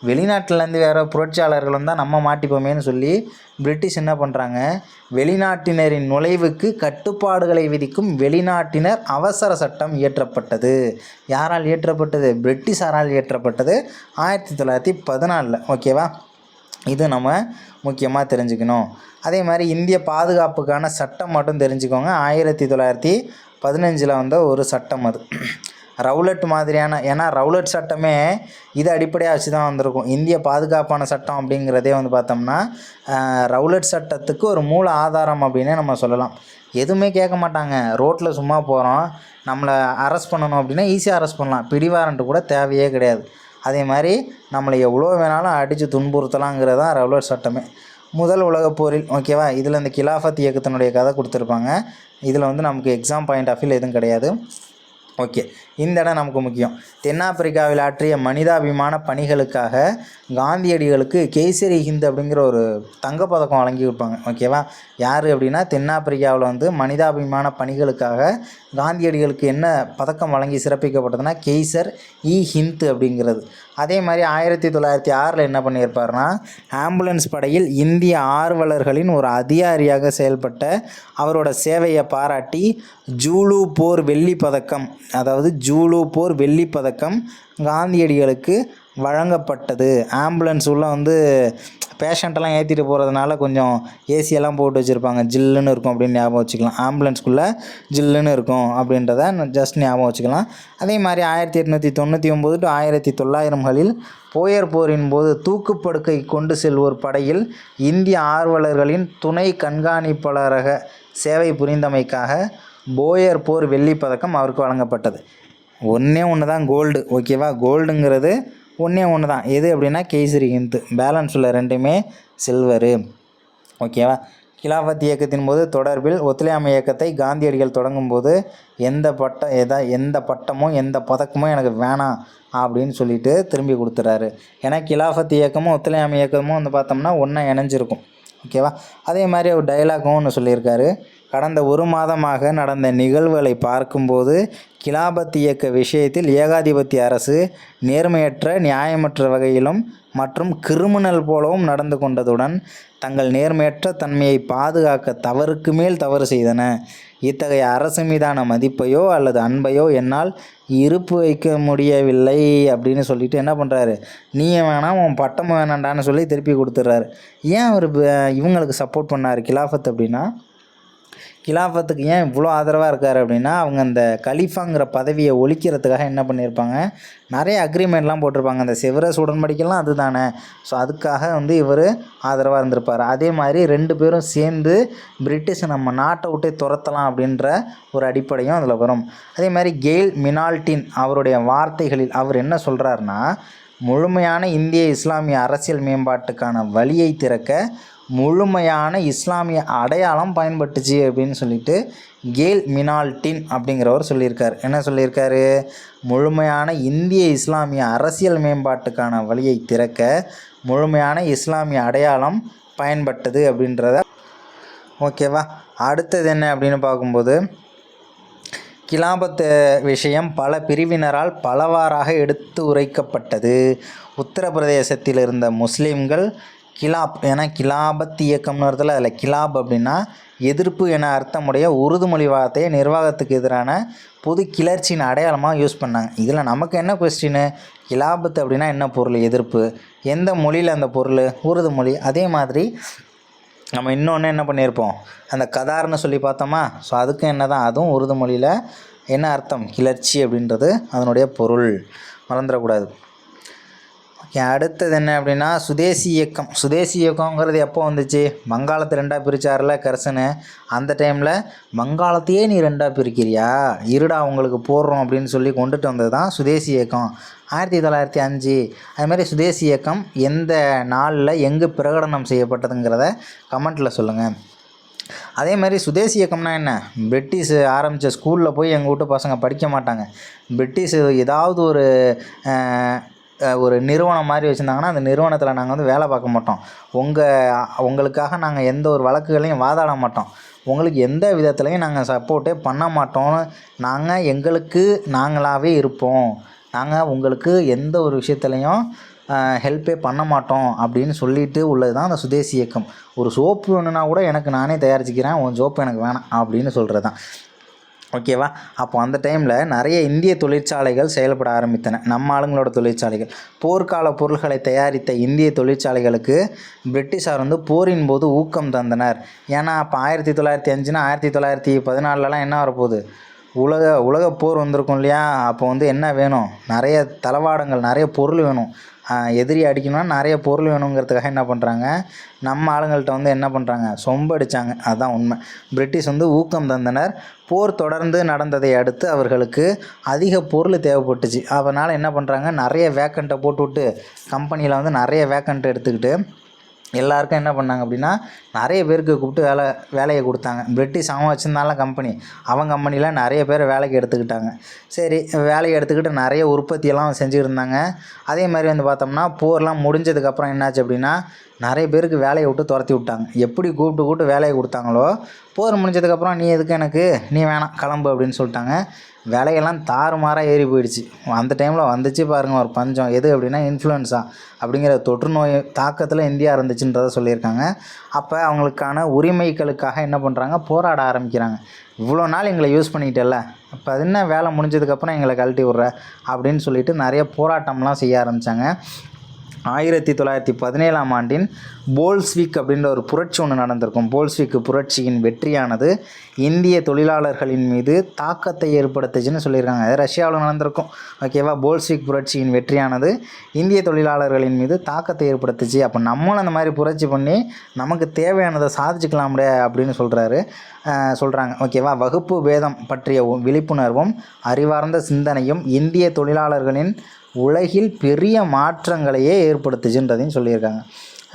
வெளிநாட்டிலேருந்து வேறு புரட்சியாளர்கள் வந்தால் நம்ம மாட்டிப்போமேன்னு சொல்லி பிரிட்டிஷ் என்ன பண்ணுறாங்க, வெளிநாட்டினரின் நுழைவுக்கு கட்டுப்பாடுகளை விதிக்கும் வெளிநாட்டினர் அவசர சட்டம் இயற்றப்பட்டது. யாரால் இயற்றப்பட்டது, பிரிட்டிஷாரால் இயற்றப்பட்டது 1914. ஓகேவா, இது நம்ம முக்கியமாக தெரிஞ்சுக்கணும். அதே மாதிரி இந்திய பாதுகாப்புக்கான சட்டம் மட்டும் தெரிஞ்சுக்கோங்க. 1915 வந்த ஒரு சட்டம் அது. ரவுலட் மாதிரியான, ஏன்னா ரவுலட் சட்டமே இதை அடிப்படையாக வச்சு தான் வந்திருக்கும். இந்திய பாதுகாப்பான சட்டம் அப்படிங்கிறதே வந்து பார்த்தோம்னா ரவுலட் சட்டத்துக்கு ஒரு மூல ஆதாரம் அப்படின்னே நம்ம சொல்லலாம். எதுவுமே கேட்க மாட்டாங்க, ரோட்டில் சும்மா போகிறோம், நம்மளை அரெஸ்ட் பண்ணணும் அப்படின்னா ஈஸியாக அரெஸ்ட் பண்ணலாம், பிடிவாரண்ட்டு கூட தேவையே கிடையாது. அதே மாதிரி நம்மளை எவ்வளோ வேணாலும் அடித்து துன்புறுத்தலாங்கிறது தான் ரவுலட் சட்டமே. முதல் உலகப் போரில், ஓகேவா, இதில் இந்த கிலாஃபத் இயக்கத்தினுடைய கதை கொடுத்துருப்பாங்க. இதில் வந்து நமக்கு எக்ஸாம் பாயிண்ட் ஆஃப் வியூ எதுவும் கிடையாது. ஓகே, இந்த இடம் நமக்கு முக்கியம். தென்னாப்பிரிக்காவில் ஆற்றிய மனிதாபிமான பணிகளுக்காக காந்தியடிகளுக்கு கேசரி ஹிந்த் அப்படிங்கிற ஒரு தங்கப்பதக்கம் வழங்கி கொடுப்பாங்க. ஓகேவா, யார் அப்படின்னா, தென்னாப்பிரிக்காவில் வந்து மனிதாபிமான பணிகளுக்காக காந்தியடிகளுக்கு என்ன பதக்கம் வழங்கி சிறப்பிக்கப்பட்டதுன்னா கேசர் ஹிந்த் அப்படிங்கிறது. அதே மாதிரி 1906 என்ன பண்ணியிருப்பார்னா, ஆம்புலன்ஸ் படையில் இந்திய ஆர்வலர்களின் ஒரு அதிகாரியாக செயல்பட்ட அவரோட சேவையை பாராட்டி ஜூலு போர் வெள்ளி பதக்கம், அதாவது ஜூலு போர் வெள்ளி பதக்கம் காந்தியடிகளுக்கு வழங்கப்பட்டது. ஆம்புலன்ஸ் உள்ள பேஷண்ட்டெல்லாம் ஏற்றிட்டு போகிறதுனால கொஞ்சம் ஏசியெல்லாம் போட்டு வச்சுருப்பாங்க, ஜில்லுன்னு இருக்கும் அப்படின்னு ஞாபகம் வச்சுக்கலாம். ஆம்புலன்ஸ்குள்ளே ஜில்லுன்னு இருக்கும் அப்படின்றத ஜஸ்ட் ஞாபகம் வச்சுக்கலாம். அதே மாதிரி 1899 to 1900களில் போயர் போரின் போது தூக்குப்படுக்கை கொண்டு செல்வோர் படையில் இந்திய ஆர்வலர்களின் துணை கண்காணிப்பாளராக சேவை புரிந்தமைக்காக போயர் போர் வெள்ளி பதக்கம் அவருக்கு வழங்கப்பட்டது. ஒன்றே ஒன்று தான் கோல்டு, ஓகேவா? கோல்டுங்கிறது ஒன்றே ஒன்று தான். எது அப்படின்னா கேசரி ஹிந்து. பேலன்ஸ் உள்ள ரெண்டுமே சில்வரு, ஓகேவா? கிலாஃபத் இயக்கத்தின் போது தொடர்பில் ஒத்துழையாமை இயக்கத்தை காந்தியடிகள் தொடங்கும்போது எந்த பட்டமோ எந்த பதக்கமோ எனக்கு வேணாம் அப்படின்னு சொல்லிட்டு திரும்பி கொடுத்துறாரு. ஏன்னா கிலாஃபத் இயக்கமும் ஒத்துழையாமை இயக்கமும் பார்த்தோம்னா ஒன்றா இணைஞ்சிருக்கும், ஓகேவா? அதே மாதிரி ஒரு டைலாகும் ஒன்று சொல்லியிருக்காரு. கடந்த 1 மாதமாக நடந்த நிகழ்வுகளை பார்க்கும்போது கிலாபத் இயக்க விஷயத்தில் ஏகாதிபத்திய அரசு நேர்மையற்ற நியாயமற்ற வகையிலும் மற்றும் கிரிமினல் போலவும் நடந்து கொண்டதுடன் தங்கள் நேர்மையற்ற தன்மையை பாதுகாக்க தவறுக்கு மேல் தவறு செய்தன. இத்தகைய அரசு மீதான மதிப்பையோ அல்லது அன்பையோ என்னால் இருப்பு வைக்க முடியவில்லை அப்படின்னு சொல்லிட்டு என்ன பண்ணுறாரு, நீ வேணாம் உன் பட்டம் வேணாண்டான்னு சொல்லி திருப்பி கொடுத்துட்றாரு. ஏன் அவர் இவங்களுக்கு சப்போர்ட் பண்ணார் கிலாஃபத் அப்படின்னா, கிலாஃபத்துக்கு ஏன் இவ்வளோ ஆதரவாக இருக்கார் அப்படின்னா, அவங்க அந்த கலீஃபாங்கிற பதவியை ஒழிக்கிறதுக்காக என்ன பண்ணியிருப்பாங்க, நிறைய அக்ரிமெண்ட்லாம் போட்டிருப்பாங்க. அந்த செவரஸ் உடன்படிக்கைலாம் அது தானே. ஸோ அதுக்காக இவர் ஆதரவாக இருந்திருப்பார். அதே மாதிரி 2 பேரும் சேர்ந்து பிரிட்டிஷை நம்ம நாட்டை விட்டே துரத்தலாம் அப்படின்ற ஒரு அடிப்படையும் அதில் வரும். அதே மாதிரி கெயில் மினால்டின் அவருடைய வார்த்தைகளில் அவர் என்ன சொல்கிறாருன்னா, முழுமையான இந்திய இஸ்லாமிய அரசியல் மேம்பாட்டுக்கான வழியை திறக்க முழுமையான இஸ்லாமிய அடையாளம் பயன்பட்டுச்சு அப்படின்னு சொல்லிட்டு கெயில் மினால்டின் அப்படிங்கிறவர் சொல்லியிருக்கார். என்ன சொல்லியிருக்காரு, முழுமையான இந்திய இஸ்லாமிய அரசியல் மேம்பாட்டுக்கான வழியை திறக்க முழுமையான இஸ்லாமிய அடையாளம் பயன்பட்டது அப்படின்றத, ஓகேவா? அடுத்தது என்ன அப்படின்னு பார்க்கும்போது, கிலாபத் விஷயம் பல பிரிவினரால் பலவாறாக எடுத்து உரைக்கப்பட்டது. உத்தரப்பிரதேசத்தில் இருந்த முஸ்லீம்கள் ஏன்னா கிலாபத் இயக்கம்னு வருதுல, அதில் கிலாப் அப்படின்னா எதிர்ப்பு என அர்த்தமுடைய உருது மொழி வார்த்தையை நிர்வாகத்துக்கு எதிரான பொது கிளர்ச்சியின் அடையாளமாக யூஸ் பண்ணாங்க. இதில் நமக்கு என்ன கொஸ்டின், கிலாபத் அப்படின்னா என்ன பொருள், எதிர்ப்பு. எந்த மொழியில் அந்த பொருள், உருது மொழி. அதே மாதிரி நம்ம இன்னொன்று என்ன பண்ணியிருப்போம், அந்த கதார்னு சொல்லி பார்த்தோமா. ஸோ அதுக்கும் என்ன தான், அதுவும் உருது மொழியில் என்ன அர்த்தம், கிளர்ச்சி அப்படின்றது அதனுடைய பொருள், மறந்துடக்கூடாது. ஓகே, அடுத்தது என்ன அப்படின்னா சுதேசி இயக்கம். சுதேசி இயக்கங்கிறது எப்போ வந்துச்சு, வங்காளத்தை 2ஆக பிரித்தார்ல கர்சனு. அந்த டைமில் வங்காளத்தையே நீ 2ஆக பிரிக்கிறியா, இருடா உங்களுக்கு போடுறோம் அப்படின்னு சொல்லி கொண்டுட்டு வந்தது தான் சுதேசி இயக்கம் 1905. அதுமாதிரி சுதேசி இயக்கம் எந்த நாளில் எங்கே பிரகடனம் செய்யப்பட்டதுங்கிறத கமெண்ட்டில் சொல்லுங்கள். அதே மாதிரி சுதேசி இயக்கம்னா என்ன, பிரிட்டிஷ் ஆரம்பித்த ஸ்கூலில் போய் எங்கள் வீட்டு பசங்க படிக்க மாட்டாங்க. பிரிட்டிஷ் ஏதாவது ஒரு நிறுவனம் மாதிரி வச்சுருந்தாங்கன்னா அந்த நிறுவனத்தில் நாங்கள் வேலை பார்க்க மாட்டோம். உங்களுக்காக நாங்கள் எந்த ஒரு வழக்குகளையும் வாதாட மாட்டோம். உங்களுக்கு எந்த விதத்துலையும் நாங்கள் சப்போர்ட்டே பண்ண மாட்டோம். எங்களுக்கு நாங்களாகவே இருப்போம். நாங்கள் உங்களுக்கு எந்த ஒரு விஷயத்துலையும் ஹெல்ப்பே பண்ண மாட்டோம் அப்படின்னு சொல்லிட்டு உள்ளது தான் அந்த சுதேசி இயக்கம். ஒரு சோப்பு வேணுன்னா கூட எனக்கு நானே தயாரிச்சுக்கிறேன், உன் சோப்பு எனக்கு வேணாம் அப்படின்னு சொல்கிறது தான், ஓகேவா? அப்போ அந்த டைமில் நிறைய இந்திய தொழிற்சாலைகள் செயல்பட ஆரம்பித்தன, நம்ம ஆளுங்களோட தொழிற்சாலைகள். போர்க்கால பொருள்களை தயாரித்த இந்திய தொழிற்சாலைகளுக்கு பிரிட்டிஷார் போரின் போது ஊக்கம் தந்தனர். ஏன்னா அப்போ 1905னா 1914லலாம் என்ன வரப்போகுது, உலக போர் வந்திருக்கும் இல்லையா. அப்போ என்ன வேணும், நிறைய தளவாடங்கள், நிறைய பொருள் வேணும். எதிரி அடிக்கணும்னா நிறைய பொருள் வேணுங்கிறதுக்காக என்ன பண்ணுறாங்க, நம்ம ஆளுங்கள்கிட்ட என்ன பண்ணுறாங்க, சொம்பு அடித்தாங்க. அதுதான் உண்மை. பிரிட்டிஷ் ஊக்கம் தந்தனர். போர் தொடர்ந்து நடந்ததை அடுத்து அவர்களுக்கு அதிக பொருள் தேவைப்பட்டுச்சு. அதனால் என்ன பண்ணுறாங்க, நிறைய வேக்கண்ட்டை போட்டுவிட்டு கம்பெனியில் நிறைய வேக்கண்ட் எடுத்துக்கிட்டு எல்லாருக்கும் என்ன பண்ணாங்க அப்படின்னா நிறைய பேருக்கு கூப்பிட்டு வேலையை கொடுத்தாங்க. பிரிட்டிஷ் அவன் வச்சுருந்தால கம்பெனி, அவன் கம்பெனியில் நிறைய பேர் வேலைக்கு எடுத்துக்கிட்டாங்க. சரி, வேலையை எடுத்துக்கிட்டு நிறைய உற்பத்தியெல்லாம் செஞ்சுருந்தாங்க. அதே மாதிரி பார்த்தோம்னா போர்லாம் முடிஞ்சதுக்கப்புறம் என்னாச்சு அப்படின்னா நிறைய பேருக்கு வேலையை விட்டு துரத்தி விட்டாங்க. எப்படி கூப்பிட்டு வேலையை கொடுத்தாங்களோ, போர் முடிஞ்சதுக்கப்புறம் நீ எதுக்கு எனக்கு, நீ வேணாம் கிளம்பு அப்படின்னு சொல்லிட்டாங்க. விலையெல்லாம் தாறுமாறாக ஏறி போயிடுச்சு. அந்த டைமில் வந்துச்சு பாருங்கள் ஒரு பஞ்சம். எது அப்படின்னா இன்ஃப்ளூயன்ஸா அப்படிங்கிற தொற்று நோய் தாக்கத்தில் இந்தியா இருந்துச்சுன்றதை சொல்லியிருக்காங்க. அப்போ அவங்களுக்கான உரிமைகளுக்காக என்ன பண்ணுறாங்க, போராட ஆரம்பிக்கிறாங்க. இவ்வளோ நாள் எங்களை யூஸ் பண்ணிக்கிட்டேல்ல, இப்போ அது என்ன வேலை முடிஞ்சதுக்கப்புறம் எங்களை கழட்டி விட்ற அப்படின்னு சொல்லிட்டு நிறைய போராட்டம்லாம் செய்ய ஆரம்பித்தாங்க. 1917ஆம் ஆண்டின் போல்ஸ்விக் அப்படின்ற ஒரு புரட்சி ஒன்று நடந்திருக்கும். போல்ஸ்விக் புரட்சியின் வெற்றியானது இந்திய தொழிலாளர்களின் மீது தாக்கத்தை ஏற்படுத்துச்சுன்னு சொல்லியிருக்காங்க. அது ரஷ்யாவில் நடந்திருக்கும். ஓகேவா, போல்ஸ்விக் புரட்சியின் வெற்றியானது இந்திய தொழிலாளர்களின் மீது தாக்கத்தை ஏற்படுத்துச்சு. அப்போ நம்மளும் அந்த மாதிரி புரட்சி பண்ணி நமக்கு தேவையானதை சாதிச்சுக்கலாம்டே அப்படின்னு சொல்கிறாங்க. ஓகேவா, வகுப்பு பேதம் பற்றிய விழிப்புணர்வும் அறிவார்ந்த சிந்தனையும் இந்திய தொழிலாளர்களின் உலகில் பெரிய மாற்றங்களையே ஏற்படுத்துச்சுன்றதையும் சொல்லியிருக்காங்க.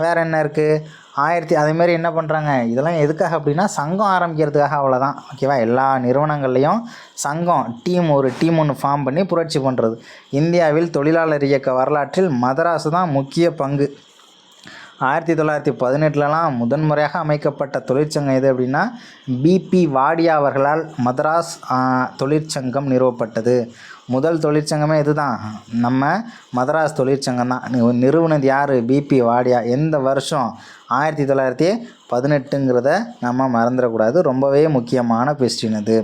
வேறு என்ன இருக்குது, அதேமாரி என்ன பண்ணுறாங்க, இதெல்லாம் எதுக்காக அப்படின்னா சங்கம் ஆரம்பிக்கிறதுக்காக, அவ்வளோதான். ஓகேவா, எல்லா நிறுவனங்கள்லேயும் சங்கம் ஒரு டீம் ஒன்று ஃபார்ம் பண்ணி புரட்சி பண்ணுறது. இந்தியாவில் தொழிலாளர் இயக்க வரலாற்றில் மதராஸ் தான் முக்கிய பங்கு. 1918 முதன்முறையாக அமைக்கப்பட்ட தொழிற்சங்கம் எது அப்படின்னா பிபி வாடியா அவர்களால் மதராஸ் தொழிற்சங்கம் நிறுவப்பட்டது. முதல் தொழிற்சங்கமே இதுதான், நம்ம மதராஸ் தொழிற்சங்கம் தான். நிறுவனது யார், பிபி வாடியா. எந்த வருஷம், 1918ங்கிறத நம்ம மறந்துடக்கூடாது. ரொம்பவே முக்கியமான கொஸ்டின் இது.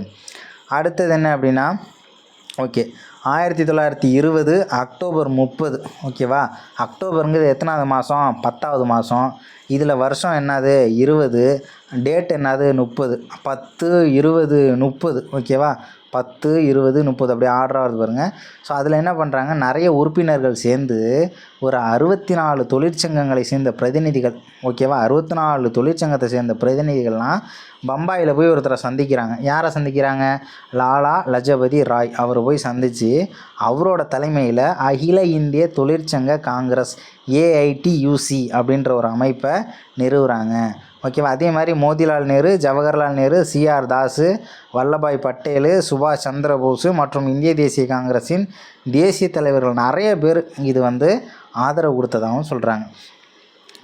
அடுத்தது என்ன அப்படின்னா, ஓகே, 1920 அக்டோபர் 30. ஓகேவா, அக்டோபருங்கிறது எத்தனாவது மாதம், 10வது மாதம். இதில் வருஷம் என்னது 20, டேட் என்னது 30. 10, 20, 30. ஓகேவா, 10, 20, 30 அப்படியே ஆர்டராக வருது பாருங்கள். ஸோ அதில் என்ன பண்ணுறாங்க, நிறைய உறுப்பினர்கள் சேர்ந்து ஒரு 64 தொழிற்சங்கங்களை சேர்ந்த பிரதிநிதிகள், ஓகேவா, 64 தொழிற்சங்கத்தை சேர்ந்த பிரதிநிதிகள்லாம் பம்பாயில் போய் ஒருத்தரை சந்திக்கிறாங்க. யாரை சந்திக்கிறாங்க, லாலா லஜபதி ராய். அவர் போய் சந்தித்து அவரோட தலைமையில் அகில இந்திய தொழிற்சங்க காங்கிரஸ் ஏஐடியூசி அப்படின்ற ஒரு அமைப்பை நிறுவுகிறாங்க. ஓகேவா, அதே மாதிரி மோதிலால் நேரு, ஜவஹர்லால் நேரு, சிஆர் தாஸு, வல்லபாய் பட்டேல், சுபாஷ் சந்திர போஸ் மற்றும் இந்திய தேசிய காங்கிரஸின் தேசிய தலைவர்கள் நிறைய பேர் இது ஆதரவு கொடுத்ததாகவும் சொல்கிறாங்க.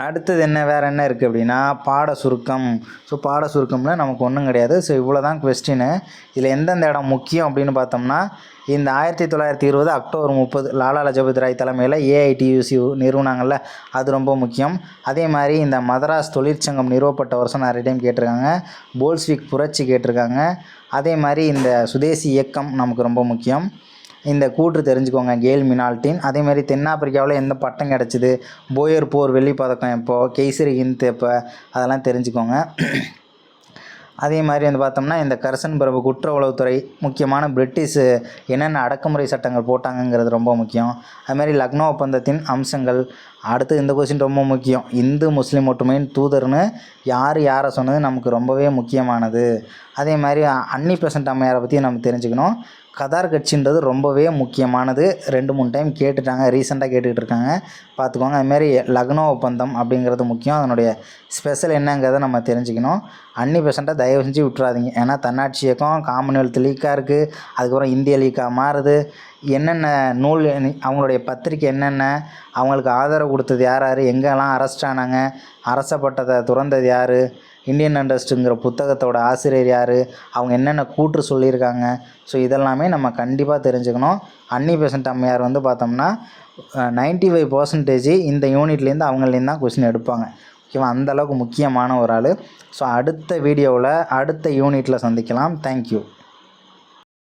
அடுத்தது வேறு என்ன இருக்குது அப்படின்னா பாட சுருக்கம். ஸோ பாட சுருக்கம்ல நமக்கு ஒன்றும் கிடையாது. ஸோ இவ்வளோ தான் கொஸ்டின். இதில் எந்தெந்த இடம் முக்கியம் அப்படின்னு பார்த்தோம்னா, இந்த 1920 அக்டோபர் 30 லாலா லஜபதி ராய் தலைமையில் ஏஐடியூசி நிறுவனங்களில் அது ரொம்ப முக்கியம். அதே மாதிரி இந்த மதராஸ் தொழிற்சங்கம் நிறுவப்பட்ட வருஷம் நிறைய டைம் கேட்டிருக்காங்க. போல்ஸ்விக் புரட்சி கேட்டிருக்காங்க. அதே மாதிரி இந்த சுதேசி இயக்கம் நமக்கு ரொம்ப முக்கியம். இந்த கூற்று தெரிஞ்சுக்கோங்க, கேல் மினால்டின். அதேமாதிரி தென்னாப்பிரிக்காவில் எந்த பட்டம் கிடச்சிது, போயர் போர் வெள்ளிப்பதக்கம் எப்போது, கெய்சரி ஹிந்த் எப்போ, அதெல்லாம் தெரிஞ்சுக்கோங்க. அதே மாதிரி பார்த்தோம்னா இந்த கர்சன் பிரபு குற்ற உளவுத்துறை, முக்கியமான பிரிட்டிஷ் என்னென்ன அடக்குமுறை சட்டங்கள் போட்டாங்கங்கிறது ரொம்ப முக்கியம். அதுமாதிரி லக்னோ ஒப்பந்தத்தின் அம்சங்கள். அடுத்து இந்த கொஸ்டின் ரொம்ப முக்கியம், இந்து முஸ்லீம் ஒற்றுமையின் தூதர்னு யாரை சொன்னது நமக்கு ரொம்பவே முக்கியமானது. அதே மாதிரி அன்னி பெசன்ட் அம்மையாரை பற்றி நம்ம தெரிஞ்சுக்கணும். கதார் கட்சின்றது ரொம்பவே முக்கியமானது. 2-3 டைம் கேட்டுட்டாங்க, ரீசெண்டாக கேட்டுக்கிட்டு இருக்காங்க, பார்த்துக்கோங்க. அதுமாரி லக்னோ ஒப்பந்தம் அப்படிங்கிறது முக்கியம், அதனுடைய ஸ்பெஷல் என்னங்கிறத நம்ம தெரிஞ்சுக்கணும். அன்னி பெசண்ட்டை தயவு செஞ்சு விட்டுறாதீங்க. ஏன்னா தன்னாட்சி இயக்கம், காமன்வெல்த் லீக்காக இருக்குது, அதுக்கப்புறம் இந்திய லீக்காக மாறுது. என்னென்ன நூல், அவங்களுடைய பத்திரிக்கை என்னென்ன, அவங்களுக்கு ஆதரவு கொடுத்தது யார், எங்கெல்லாம் அரெஸ்ட் ஆனாங்க, அரசப்பட்டதை துறந்தது யார், இந்தியன் அண்டர்ஸ்டுங்கிற புத்தகத்தோட ஆசிரியர் யார், அவங்க என்னென்ன கூற்று சொல்லியிருக்காங்க. ஸோ இதெல்லாமே நம்ம கண்டிப்பாக தெரிஞ்சுக்கணும். அன்னி பெசன்ட் அம்மையார் பார்த்தோம்னா 95% இந்த யூனிட்லேருந்து அவங்கள்லேருந்து தான் கொஸ்டின் எடுப்பாங்க. ஓகேவா, அந்தளவுக்கு முக்கியமான ஒரு ஆள். ஸோ அடுத்த வீடியோவில் அடுத்த யூனிட்டில் சந்திக்கலாம். தேங்க்யூ.